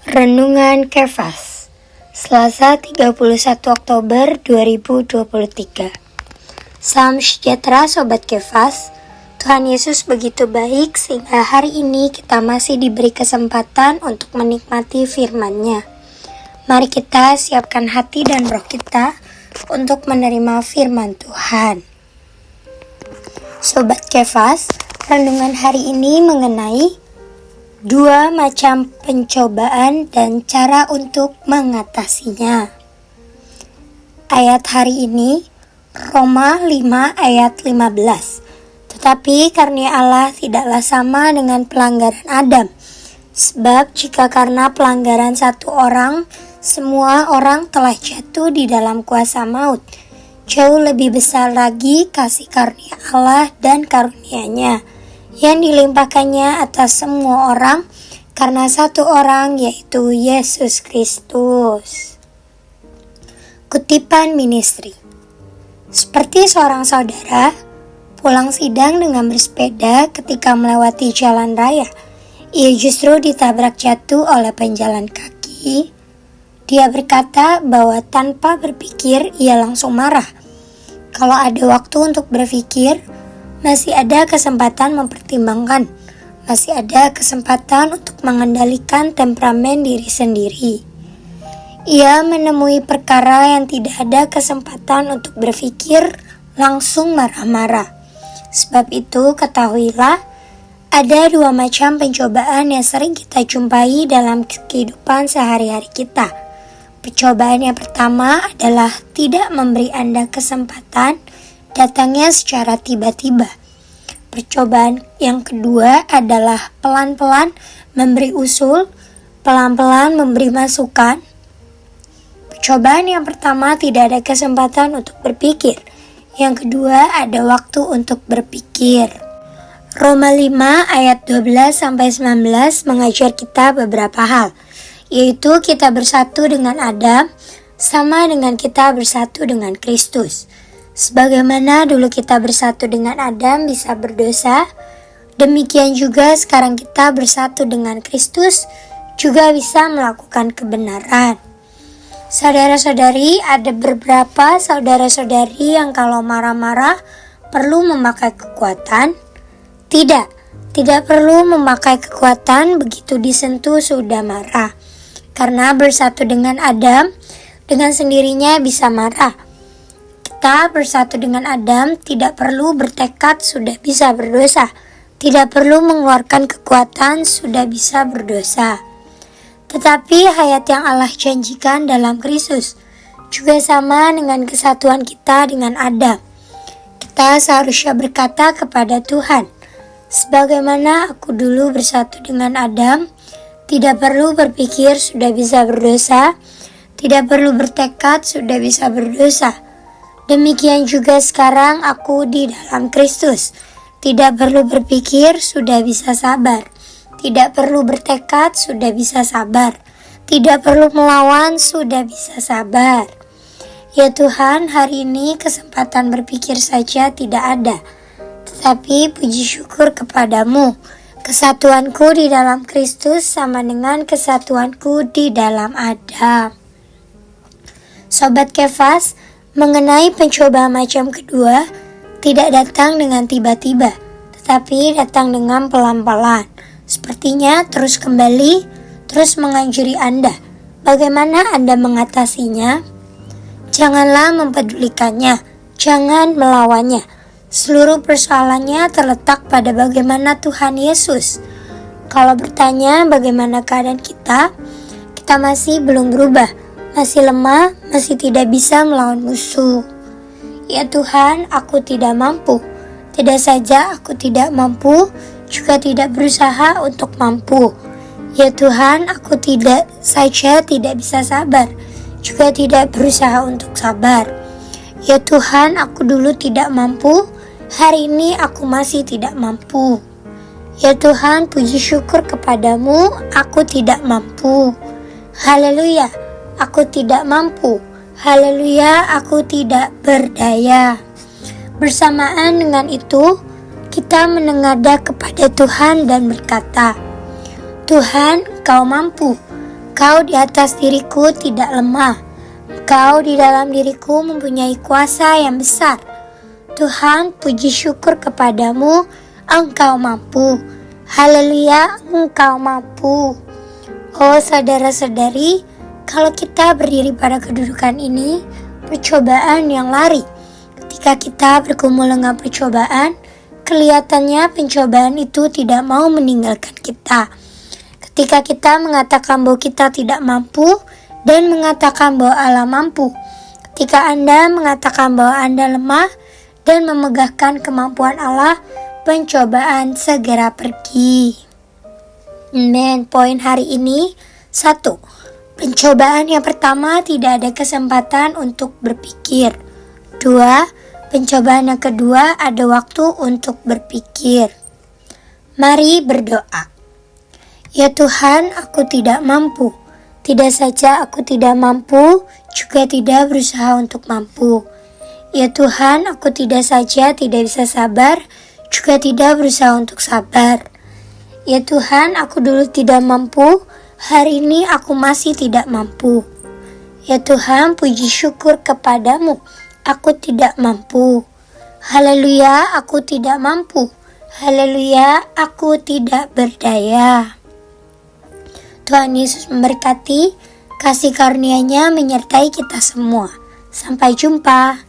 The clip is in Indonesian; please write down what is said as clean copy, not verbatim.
Renungan Kefas, Selasa 31 Oktober 2023. Salam sejahtera Sobat Kefas. Tuhan Yesus begitu baik sehingga hari ini kita masih diberi kesempatan untuk menikmati firman-Nya. Mari kita siapkan hati dan roh kita untuk menerima firman Tuhan. Sobat Kefas, renungan hari ini mengenai 2 macam pencobaan dan cara untuk mengatasinya. Ayat hari ini Roma 5 ayat 15. Tetapi karunia Allah tidaklah sama dengan pelanggaran Adam. Sebab jika karena pelanggaran satu orang, semua orang telah jatuh di dalam kuasa maut, jauh lebih besar lagi kasih karunia Allah dan karunia-Nya yang dilimpahkannya atas semua orang karena satu orang, yaitu Yesus Kristus. Kutipan ministry. Seperti seorang saudara pulang sidang dengan bersepeda ketika melewati jalan raya, ia justru ditabrak jatuh oleh penjalan kaki. Dia berkata bahwa tanpa berpikir ia langsung marah. Kalau ada waktu untuk berpikir, masih ada kesempatan mempertimbangkan, masih ada kesempatan untuk mengendalikan temperamen diri sendiri. Ia menemui perkara yang tidak ada kesempatan untuk berpikir, langsung marah-marah. Sebab itu ketahuilah, ada 2 macam pencobaan yang sering kita jumpai dalam kehidupan sehari-hari kita. Percobaan yang pertama adalah tidak memberi Anda kesempatan datangnya secara tiba-tiba. Percobaan yang kedua adalah pelan-pelan memberi usul, pelan-pelan memberi masukan. Percobaan yang pertama tidak ada kesempatan untuk berpikir. Yang kedua ada waktu untuk berpikir. Roma 5 ayat 12-19 mengajar kita beberapa hal, yaitu kita bersatu dengan Adam sama dengan kita bersatu dengan Kristus. Sebagaimana dulu kita bersatu dengan Adam bisa berdosa, demikian juga sekarang kita bersatu dengan Kristus juga bisa melakukan kebenaran. Saudara-saudari, ada beberapa saudara-saudari yang kalau marah-marah perlu memakai kekuatan. Tidak perlu memakai kekuatan begitu disentuh sudah marah. Karena bersatu dengan Adam, dengan sendirinya bisa marah. Kita bersatu dengan Adam tidak perlu bertekad sudah bisa berdosa. Tidak perlu mengeluarkan kekuatan sudah bisa berdosa. Tetapi hayat yang Allah janjikan dalam Kristus juga sama dengan kesatuan kita dengan Adam. Kita seharusnya berkata kepada Tuhan, sebagaimana aku dulu bersatu dengan Adam, tidak perlu berpikir sudah bisa berdosa, tidak perlu bertekad sudah bisa berdosa. Demikian juga sekarang aku di dalam Kristus. Tidak perlu berpikir, sudah bisa sabar. Tidak perlu bertekad, sudah bisa sabar. Tidak perlu melawan, sudah bisa sabar. Ya Tuhan, hari ini kesempatan berpikir saja tidak ada. Tetapi puji syukur kepadamu. Kesatuanku di dalam Kristus sama dengan kesatuanku di dalam Adam. Sobat Kefas, mengenai pencobaan macam kedua, tidak datang dengan tiba-tiba, tetapi datang dengan pelan-pelan. Sepertinya terus kembali, terus menganjuri Anda. Bagaimana Anda mengatasinya? Janganlah mempedulikannya, jangan melawannya. Seluruh persoalannya terletak pada bagaimana Tuhan Yesus. Kalau bertanya bagaimana keadaan kita masih belum berubah. Masih lemah, masih tidak bisa melawan musuh. Ya Tuhan, aku tidak mampu. Tidak saja aku tidak mampu, juga tidak berusaha untuk mampu. Ya Tuhan, aku tidak saja tidak bisa sabar, juga tidak berusaha untuk sabar. Ya Tuhan, aku dulu tidak mampu, hari ini aku masih tidak mampu. Ya Tuhan, puji syukur kepadamu, aku tidak mampu. Haleluya. Aku tidak mampu. Haleluya, aku tidak berdaya. Bersamaan dengan itu, kita menengadah kepada Tuhan dan berkata, Tuhan, Kau mampu. Engkau di atas diriku tidak lemah. Engkau di dalam diriku mempunyai kuasa yang besar. Tuhan, puji syukur kepadamu, Engkau mampu. Haleluya, Engkau mampu. Oh saudara-saudari, kalau kita berdiri pada kedudukan ini, percobaan yang lari. Ketika kita bergumul dengan percobaan, kelihatannya pencobaan itu tidak mau meninggalkan kita. Ketika kita mengatakan bahwa kita tidak mampu dan mengatakan bahwa Allah mampu. Ketika Anda mengatakan bahwa Anda lemah dan memegahkan kemampuan Allah, pencobaan segera pergi. Amen. Poin hari ini 1. Pencobaan yang pertama tidak ada kesempatan untuk berpikir. 2. Pencobaan yang kedua ada waktu untuk berpikir. Mari berdoa. Ya Tuhan, aku tidak mampu. Tidak saja aku tidak mampu, juga tidak berusaha untuk mampu. Ya Tuhan, aku tidak saja tidak bisa sabar, juga tidak berusaha untuk sabar. Ya Tuhan, aku dulu tidak mampu, hari ini aku masih tidak mampu. Ya Tuhan, puji syukur kepadamu, aku tidak mampu. Haleluya, aku tidak mampu. Haleluya, aku tidak berdaya. Tuhan Yesus memberkati, kasih karunia-Nya menyertai kita semua. Sampai jumpa.